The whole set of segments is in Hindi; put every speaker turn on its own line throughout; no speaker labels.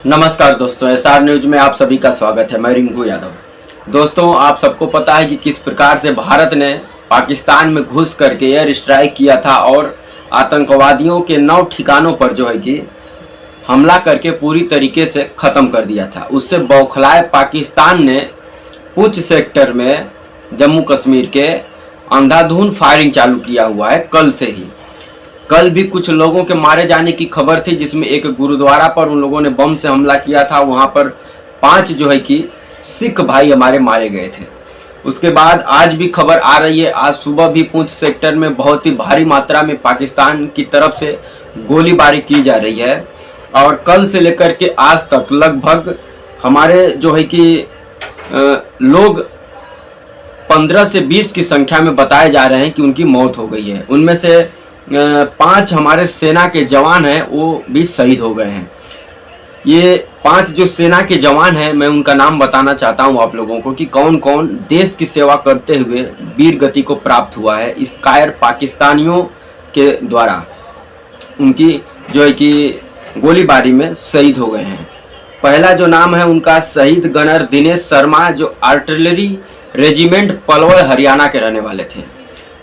नमस्कार दोस्तों, एसआर न्यूज में आप सभी का स्वागत है। मैं रिंकू यादव। दोस्तों, आप सबको पता है कि किस प्रकार से भारत ने पाकिस्तान में घुस करके एयर स्ट्राइक किया था और आतंकवादियों के 9 ठिकानों पर जो है कि हमला करके पूरी तरीके से ख़त्म कर दिया था। उससे बौखलाए पाकिस्तान ने पुंछ सेक्टर में जम्मू कश्मीर के अंधाधुंध फायरिंग चालू किया हुआ है। कल से ही कल भी कुछ लोगों के मारे जाने की खबर थी, जिसमें एक गुरुद्वारा पर उन लोगों ने बम से हमला किया था। वहां पर 5 जो है कि सिख भाई हमारे मारे गए थे। उसके बाद आज भी खबर आ रही है, आज सुबह भी पुंछ सेक्टर में बहुत ही भारी मात्रा में पाकिस्तान की तरफ से गोलीबारी की जा रही है। और कल से लेकर के आज तक लगभग हमारे जो है कि लोग 15 से 20 की संख्या में बताए जा रहे हैं कि उनकी मौत हो गई है। उनमें से 5 हमारे सेना के जवान हैं, वो भी शहीद हो गए हैं। ये 5 जो सेना के जवान हैं, मैं उनका नाम बताना चाहता हूं आप लोगों को कि कौन कौन देश की सेवा करते हुए वीर गति को प्राप्त हुआ है इस कायर पाकिस्तानियों के द्वारा। उनकी जो है कि गोलीबारी में शहीद हो गए हैं। पहला जो नाम है उनका शहीद गनर दिनेश शर्मा, जो आर्टिलरी रेजिमेंट पलवल हरियाणा के रहने वाले थे।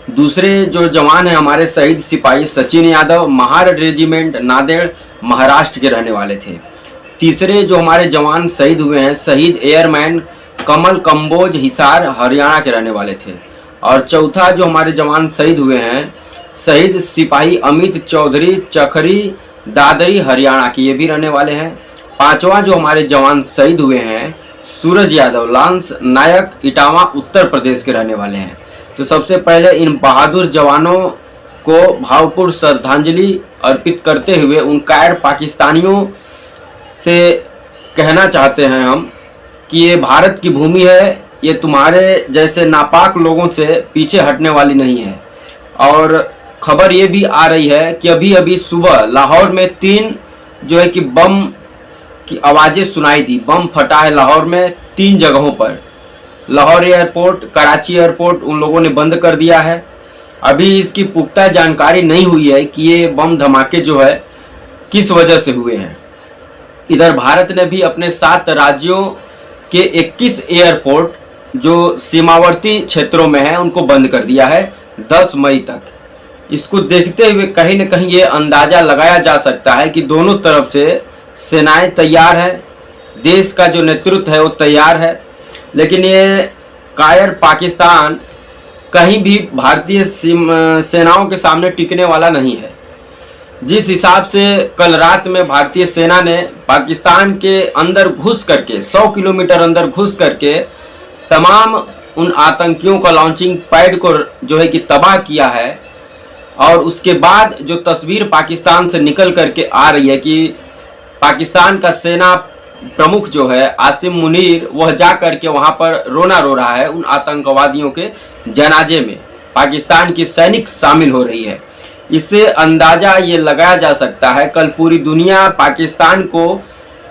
दूसरे जो जवान हैं हमारे शहीद सिपाही सचिन यादव, महार रेजिमेंट नांदेड़ महाराष्ट्र के रहने वाले थे। तीसरे जो हमारे जवान शहीद हुए हैं शहीद एयरमैन कमल कंबोज हिसार हरियाणा के रहने वाले थे। और चौथा जो हमारे जवान शहीद हुए हैं शहीद सिपाही अमित चौधरी चखरी दादरी हरियाणा के, ये भी रहने वाले हैं। पांचवा जो हमारे जवान शहीद हुए हैं सूरज यादव लांस नायक इटावा उत्तर प्रदेश के रहने वाले हैं। तो सबसे पहले इन बहादुर जवानों को भावपूर्ण श्रद्धांजलि अर्पित करते हुए उन कायर पाकिस्तानियों से कहना चाहते हैं हम कि ये भारत की भूमि है, ये तुम्हारे जैसे नापाक लोगों से पीछे हटने वाली नहीं है। और खबर ये भी आ रही है कि अभी अभी सुबह लाहौर में 3 जो है कि बम की आवाज़ें सुनाई दी। बम फटा है लाहौर में 3 जगहों पर। लाहौर एयरपोर्ट, कराची एयरपोर्ट उन लोगों ने बंद कर दिया है। अभी इसकी पुख्ता जानकारी नहीं हुई है कि ये बम धमाके जो है किस वजह से हुए हैं। इधर भारत ने भी अपने 7 राज्यों के 21 एयरपोर्ट जो सीमावर्ती क्षेत्रों में हैं उनको बंद कर दिया है 10 मई तक। इसको देखते हुए कहीं न कहीं ये अंदाज़ा लगाया जा सकता है कि दोनों तरफ से सेनाएं तैयार है, देश का जो नेतृत्व है वो तैयार है। लेकिन ये कायर पाकिस्तान कहीं भी भारतीय सेनाओं के सामने टिकने वाला नहीं है। जिस हिसाब से कल रात में भारतीय सेना ने पाकिस्तान के अंदर घुस करके 100 किलोमीटर अंदर घुस करके तमाम उन आतंकियों का लॉन्चिंग पैड को जो है कि तबाह किया है। और उसके बाद जो तस्वीर पाकिस्तान से निकल करके आ रही है कि पाकिस्तान का सेना प्रमुख जो है आसिम मुनीर, वह जा करके वहां पर रोना रो रहा है। उन आतंकवादियों के जनाजे में पाकिस्तान की सैनिक शामिल हो रही है। इससे अंदाजा ये लगाया जा सकता है कल पूरी दुनिया पाकिस्तान को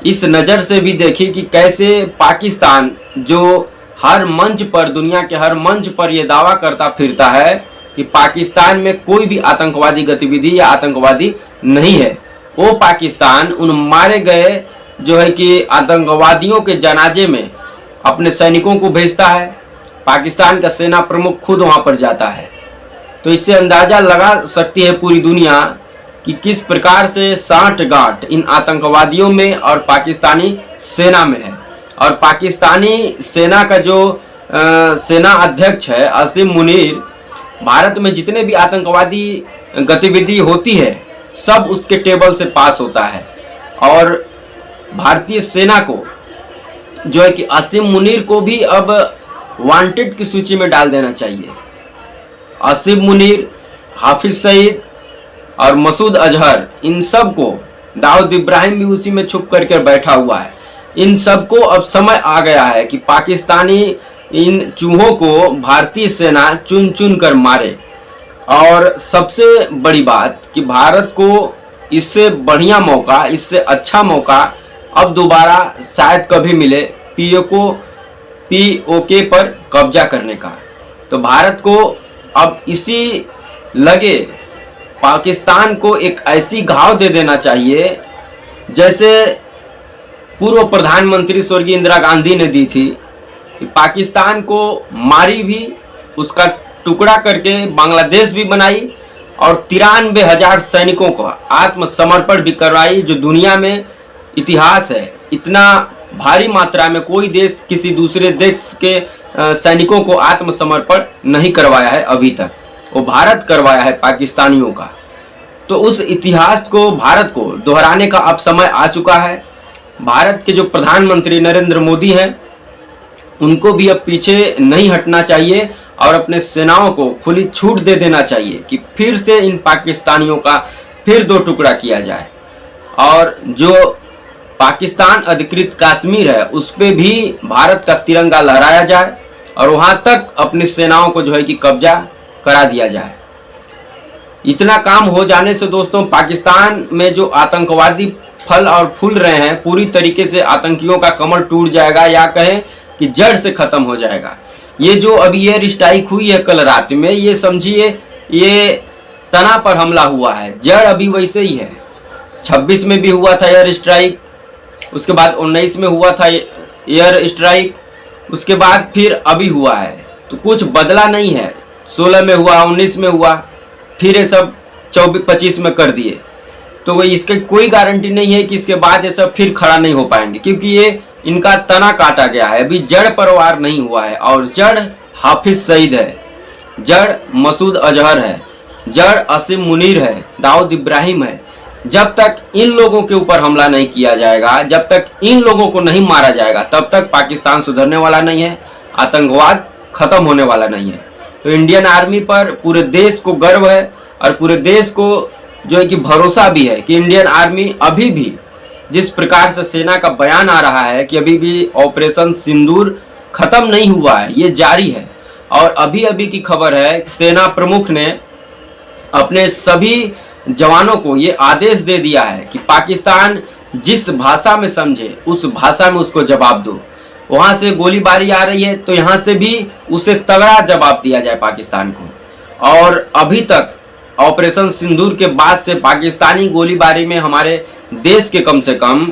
इस नज़र से भी देखी कि कैसे पाकिस्तान जो हर मंच पर, दुनिया के हर मंच पर यह दावा करता फिरता है कि पाकिस्तान में कोई भी आतंकवादी गतिविधि या आतंकवादी नहीं है, वो पाकिस्तान उन मारे गए जो है कि आतंकवादियों के जनाजे में अपने सैनिकों को भेजता है। पाकिस्तान का सेना प्रमुख खुद वहां पर जाता है। तो इससे अंदाज़ा लगा सकती है पूरी दुनिया कि किस प्रकार से साठगांठ इन आतंकवादियों में और पाकिस्तानी सेना में है। और पाकिस्तानी सेना का जो सेना अध्यक्ष है आसिम मुनीर, भारत में जितने भी आतंकवादी गतिविधि होती है सब उसके टेबल से पास होता है। और भारतीय सेना को जो है कि आसिम मुनीर को भी अब वांटेड की सूची में डाल देना चाहिए। आसिम मुनीर, हाफिज सईद और मसूद अजहर, इन सब को, दाऊद इब्राहिम भी उसी में छुप करके बैठा हुआ है। इन सबको अब समय आ गया है कि पाकिस्तानी इन चूहों को भारतीय सेना चुन चुन कर मारे। और सबसे बड़ी बात कि भारत को इससे बढ़िया मौका, इससे अच्छा मौका अब दोबारा शायद कभी मिले पीओके पर कब्जा करने का। तो भारत को अब इसी लगे पाकिस्तान को एक ऐसी घाव दे देना चाहिए जैसे पूर्व प्रधानमंत्री स्वर्गीय इंदिरा गांधी ने दी थी कि पाकिस्तान को मारी भी, उसका टुकड़ा करके बांग्लादेश भी बनाई और 93,000 सैनिकों को आत्मसमर्पण भी करवाई, जो दुनिया में इतिहास है। इतना भारी मात्रा में कोई देश किसी दूसरे देश के सैनिकों को आत्मसमर्पण नहीं करवाया है अभी तक, वो भारत करवाया है पाकिस्तानियों का। तो उस इतिहास को, भारत को दोहराने का अब समय आ चुका है। भारत के जो प्रधानमंत्री नरेंद्र मोदी हैं, उनको भी अब पीछे नहीं हटना चाहिए और अपने सेनाओं को खुली छूट दे देना चाहिए कि फिर से इन पाकिस्तानियों का फिर दो टुकड़ा किया जाए और जो पाकिस्तान अधिकृत कश्मीर है उस पे भी भारत का तिरंगा लहराया जाए और वहां तक अपनी सेनाओं को जो है कि कब्जा करा दिया जाए। इतना काम हो जाने से दोस्तों, पाकिस्तान में जो आतंकवादी फल और फूल रहे हैं, पूरी तरीके से आतंकियों का कमर टूट जाएगा, या कहें कि जड़ से खत्म हो जाएगा। ये जो अभी एयर स्ट्राइक हुई है कल रात में, ये समझिए ये तना पर हमला हुआ है, जड़ अभी वैसे ही है। 26 में भी हुआ था एयर स्ट्राइक, उसके बाद 19 में हुआ था एयर स्ट्राइक, उसके बाद फिर अभी हुआ है, तो कुछ बदला नहीं है। 16 में हुआ, 19 में हुआ, फिर ये सब 24-25 में कर दिए। तो इसके कोई गारंटी नहीं है कि इसके बाद ये सब फिर खड़ा नहीं हो पाएंगे, क्योंकि ये इनका तना काटा गया है, अभी जड़ परवार नहीं हुआ है। और जड़ हाफिज सईद है, जड़ मसूद अजहर है, जड़ असीम मुनीर है, दाऊद इब्राहिम है। जब तक इन लोगों के ऊपर हमला नहीं किया जाएगा, जब तक इन लोगों को नहीं मारा जाएगा, तब तक पाकिस्तान सुधरने वाला नहीं है, आतंकवाद खत्म होने वाला नहीं है। तो इंडियन आर्मी पर पूरे देश को गर्व है और पूरे देश को जो है कि भरोसा भी है कि इंडियन आर्मी अभी भी, जिस प्रकार से सेना का बयान आ रहा है कि अभी भी ऑपरेशन सिंदूर खत्म नहीं हुआ है, ये जारी है। और अभी अभी की खबर है, सेना प्रमुख ने अपने सभी जवानों को ये आदेश दे दिया है कि पाकिस्तान जिस भाषा में समझे उस भाषा में उसको जवाब दो। वहां से गोलीबारी आ रही है तो यहाँ से भी उसे तगड़ा जवाब दिया जाए पाकिस्तान को। और अभी तक ऑपरेशन सिंदूर के बाद से पाकिस्तानी गोलीबारी में हमारे देश के कम से कम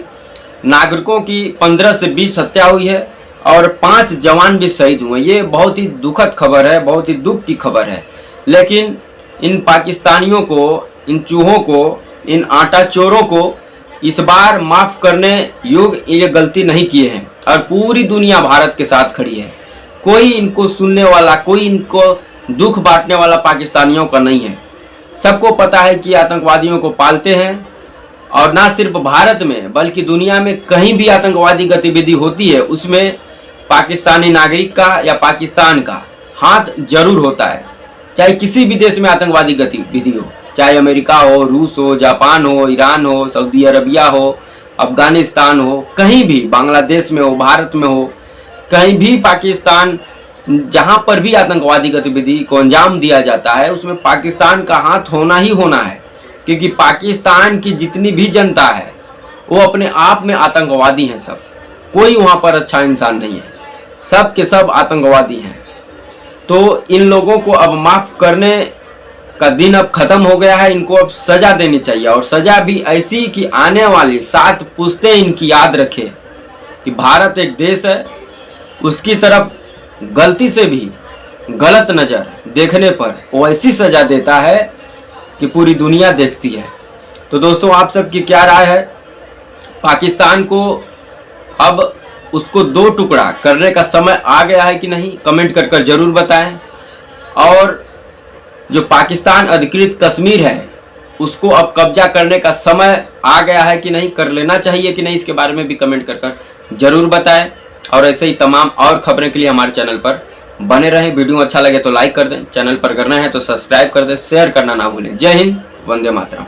नागरिकों की 15 से 20 हत्या हुई है और 5 जवान भी शहीद हुए। ये बहुत ही दुखद खबर है, बहुत ही दुख की खबर है। लेकिन इन पाकिस्तानियों को, इन चूहों को, इन आटा चोरों को इस बार माफ करने योग्य ये गलती नहीं किए हैं और पूरी दुनिया भारत के साथ खड़ी है। कोई इनको सुनने वाला, कोई इनको दुख बांटने वाला पाकिस्तानियों का नहीं है। सबको पता है कि आतंकवादियों को पालते हैं और ना सिर्फ भारत में बल्कि दुनिया में कहीं भी आतंकवादी गतिविधि होती है उसमें पाकिस्तानी नागरिक का या पाकिस्तान का हाथ जरूर होता है। चाहे किसी भी देश में आतंकवादी गतिविधि हो, चाहे अमेरिका हो, रूस हो, जापान हो, ईरान हो, सऊदी अरबिया हो, अफगानिस्तान हो, कहीं भी, बांग्लादेश में हो, भारत में हो, कहीं भी पाकिस्तान, जहां पर भी आतंकवादी गतिविधि को अंजाम दिया जाता है उसमें पाकिस्तान का हाथ होना ही होना है। क्योंकि पाकिस्तान की जितनी भी जनता है वो अपने आप में आतंकवादी हैं। सब, कोई वहां पर अच्छा इंसान नहीं है, सब के सब आतंकवादी हैं। तो इन लोगों को अब माफ करने का दिन अब खत्म हो गया है। इनको अब सजा देनी चाहिए और सजा भी ऐसी कि आने वाली 7 पुश्तें इनकी याद रखे कि भारत एक देश है, उसकी तरफ गलती से भी गलत नज़र देखने पर वो ऐसी सजा देता है कि पूरी दुनिया देखती है। तो दोस्तों, आप सबकी क्या राय है? पाकिस्तान को अब उसको 2 टुकड़ा करने का समय आ गया है कि नहीं? कमेंट कर जरूर बताएं। और जो पाकिस्तान अधिकृत कश्मीर है उसको अब कब्जा करने का समय आ गया है कि नहीं, कर लेना चाहिए कि नहीं, इसके बारे में भी कमेंट कर जरूर बताएं। और ऐसे ही तमाम और खबरें के लिए हमारे चैनल पर बने रहें। वीडियो अच्छा लगे तो लाइक कर दें, चैनल पर करना है तो सब्सक्राइब कर दें, शेयर करना ना भूलें। जय हिंद, वंदे मातरम।